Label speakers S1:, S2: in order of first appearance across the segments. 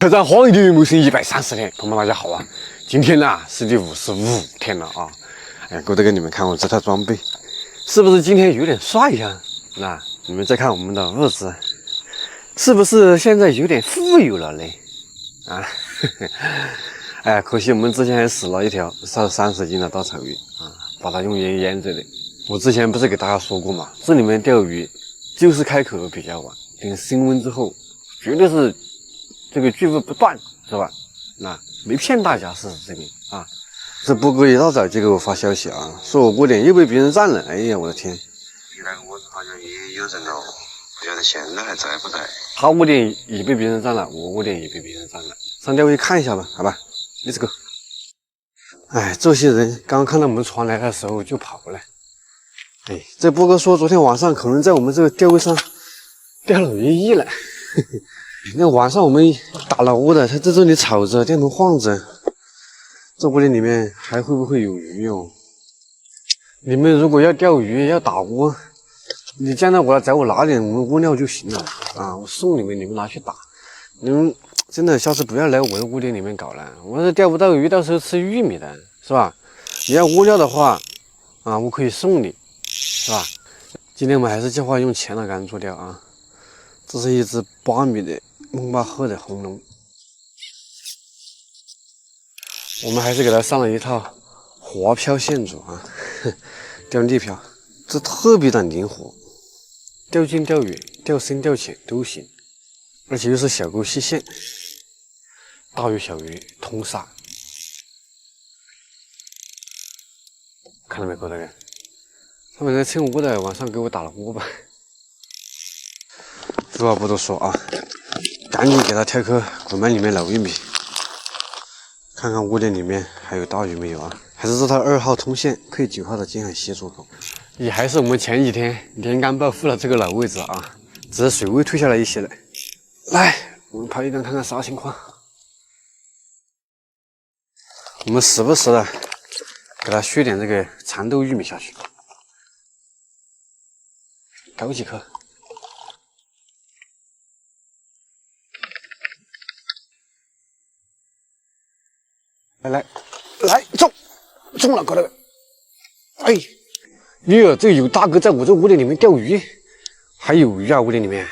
S1: 挑战荒野游牧生130天，朋友们大家好啊！今天呢是第55天了啊！哎，哥得给你们看我这套装备，是不是今天有点帅呀？那你们再看我们的物资，是不是现在有点富有了嘞？啊，哎，可惜我们之前还死了一条30斤的大草鱼啊，把它用盐腌着的。我之前不是给大家说过嘛，这里面钓鱼就是开口比较晚，等升温之后，绝对是这个巨物不断，是吧？那没骗大家是这个啊。这波哥一大早就给我发消息啊，说我窝点又被别人占了。哎呀，我的天！
S2: 你那个窝子好像也有人了，不晓得现在还在不在？
S1: 他窝点也被别人占了，我窝点也被别人占了。上钓鱼看一下吧，好吧 ，Let's go。哎，这些人刚看到我们船来的时候就跑了。哎，这波哥说昨天晚上可能在我们这个钓位上钓了鱼翼了。那晚上我们打了窝的，他在这里吵着，电筒晃着，这窝点里面还会不会有鱼哦？你们如果要钓鱼要打窝，你将来我要找我拿点我们窝料就行了啊，我送你们，你们拿去打。你们真的下次不要来我的窝点里面搞了，我是钓不到鱼，到时候吃玉米的，是吧？你要窝料的话啊，我可以送你，是吧？今天我们还是计划用前栏杆做钓啊。这是一只8米的蒙巴赫的红龙，我们还是给它上了一套滑漂线组啊，钓立漂，这特别的灵活，钓近钓远、钓深钓浅都行，而且又是小钩细线，大鱼小鱼通杀。看到没，各位人？他们在趁窝的晚上给我打了窝吧。废话不多说啊，赶紧给他挑颗滚板里面捞玉米，看看窝点里面还有大鱼没有啊？还是这套2号通线配9号的金海蟹做口，也还是我们前几天连杆暴富了这个老位置啊，只是水位退下来一些了。来，我们拍一竿看看啥情况。我们时不时的给它削点这个蚕豆玉米下去，搞几颗。来，中了，哥的！哎，哟，这个有大哥在我这窝点里面钓鱼，还有鱼啊，窝点里面。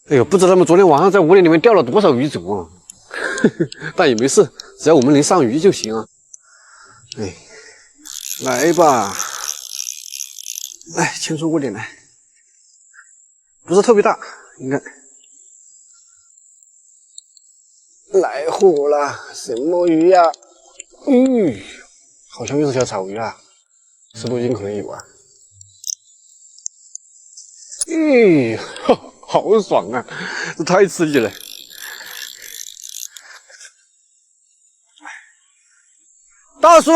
S1: 哎呦，不知道他们昨天晚上在窝点里面钓了多少鱼种啊！但也没事，只要我们能上鱼就行啊。哎，来吧，来牵出窝点来，不是特别大，应该。来货了，什么鱼呀？好像又是条草鱼啊，10多斤可能有啊。好爽啊！这太刺激了。大叔，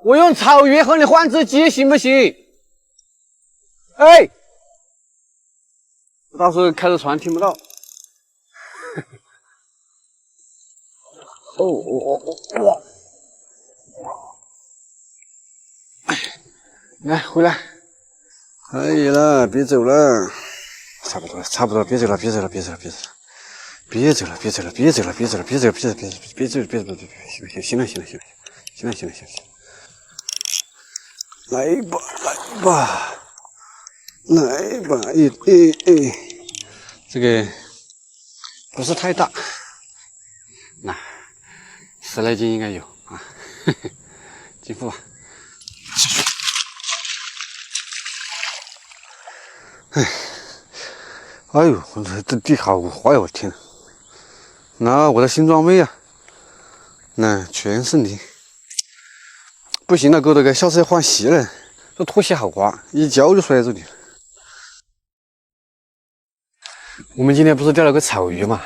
S1: 我用草鱼和你换只鸡行不行？哎，大叔开着船听不到。哇！来，回来，可以了，别走了，差不多，别走了，行了，来吧，这个不是太大，那10来斤应该有啊，继续吧。哎呦，这地好滑呀！我天，那我的新装备啊，那全是泥，不行了，哥大哥，下次要换鞋了。这拖鞋好滑，一脚就摔在这里。我们今天不是钓了个草鱼嘛，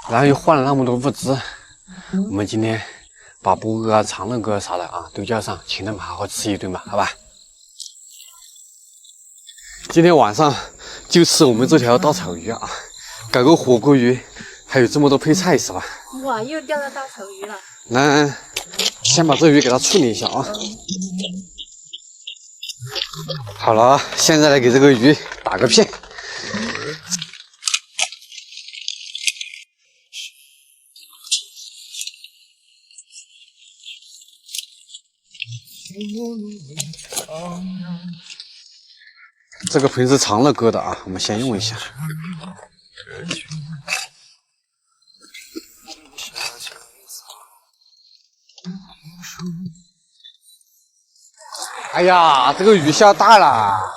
S1: 然后又换了那么多物资，我们今天把波哥啊、长乐哥啥的啊都叫上，请他们好好吃一顿吧，好吧？今天晚上就吃我们这条大草鱼啊，搞个火锅鱼，还有这么多配菜是吧？
S3: 哇，又钓到大草鱼了！
S1: 来，先把这鱼给它处理一下啊。好了，现在来给这个鱼打个片。这个盆是长乐哥的啊，我们先用一下。哎呀，这个鱼下大了。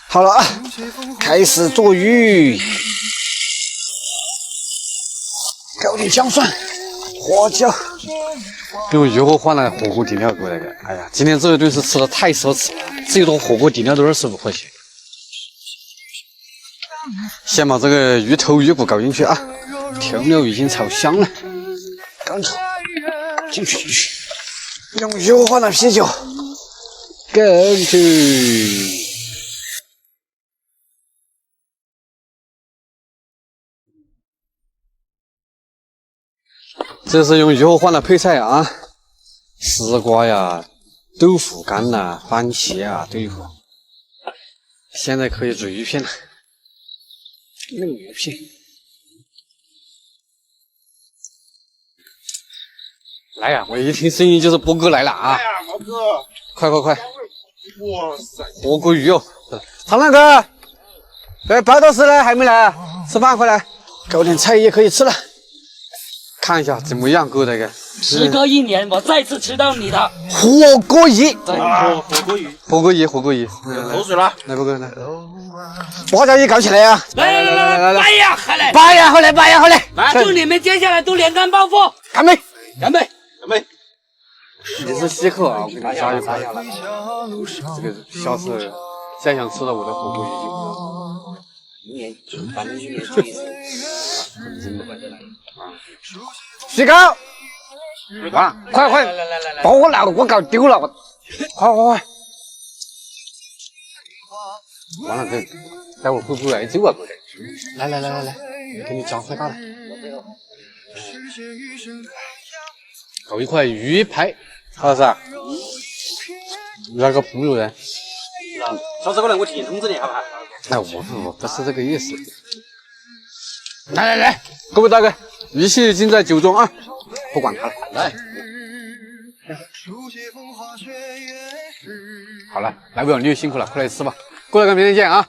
S1: 好了啊，开始做鱼，搞点姜蒜、花椒，用鱼货换了火锅底料过来的。哎呀，今天这一顿是吃的太奢侈了，最多火锅底料都25块钱。先把这个鱼头、鱼骨搞进去啊，调料已经炒香了，刚好进去，用鱼货换了啤酒。进去，这是用鱼货换的配菜啊，丝瓜呀、豆腐干呐、番茄啊都有。现在可以煮鱼片了，弄鱼片。来呀！我一听声音就是波哥来了啊！
S4: 哎呀，毛哥，
S1: 快！
S4: 哇塞，
S1: 火锅鱼哦！长乐哥，对，白老师呢还没来，吃饭快来，搞点菜也可以吃了。看一下怎么样，哥那个。
S5: 时隔1年，我再次吃到你的
S1: 火锅鱼，
S4: 火锅鱼，
S1: 火锅鱼，
S4: 口水了，
S1: 来，波哥来，花椒鱼搞起来呀！
S5: 来，拜呀，还来，
S1: 拜呀，好来！
S5: 来，祝你们接下来都连干暴富，
S1: 干杯！
S5: 干杯！
S1: 你是稀客啊，我给你加一块。这个下次再想吃了我的火锅鱼就
S5: 反正1年吃一次。
S1: 洗糕，啊，快，
S5: 来，
S1: 把我老婆搞丢了，我，快！完了，待会儿会不会挨揍啊，哥的？来，给你加块大的。搞一块鱼排，好是啊？那个朋友呢？
S4: 下次过来我提通知你，好不好？
S1: 哎，我不是这个意思。来，各位大哥，鱼蟹已经在酒中啊，不管他了，来。好了，来不了你就辛苦了，快来吃吧。过来看，明天见啊。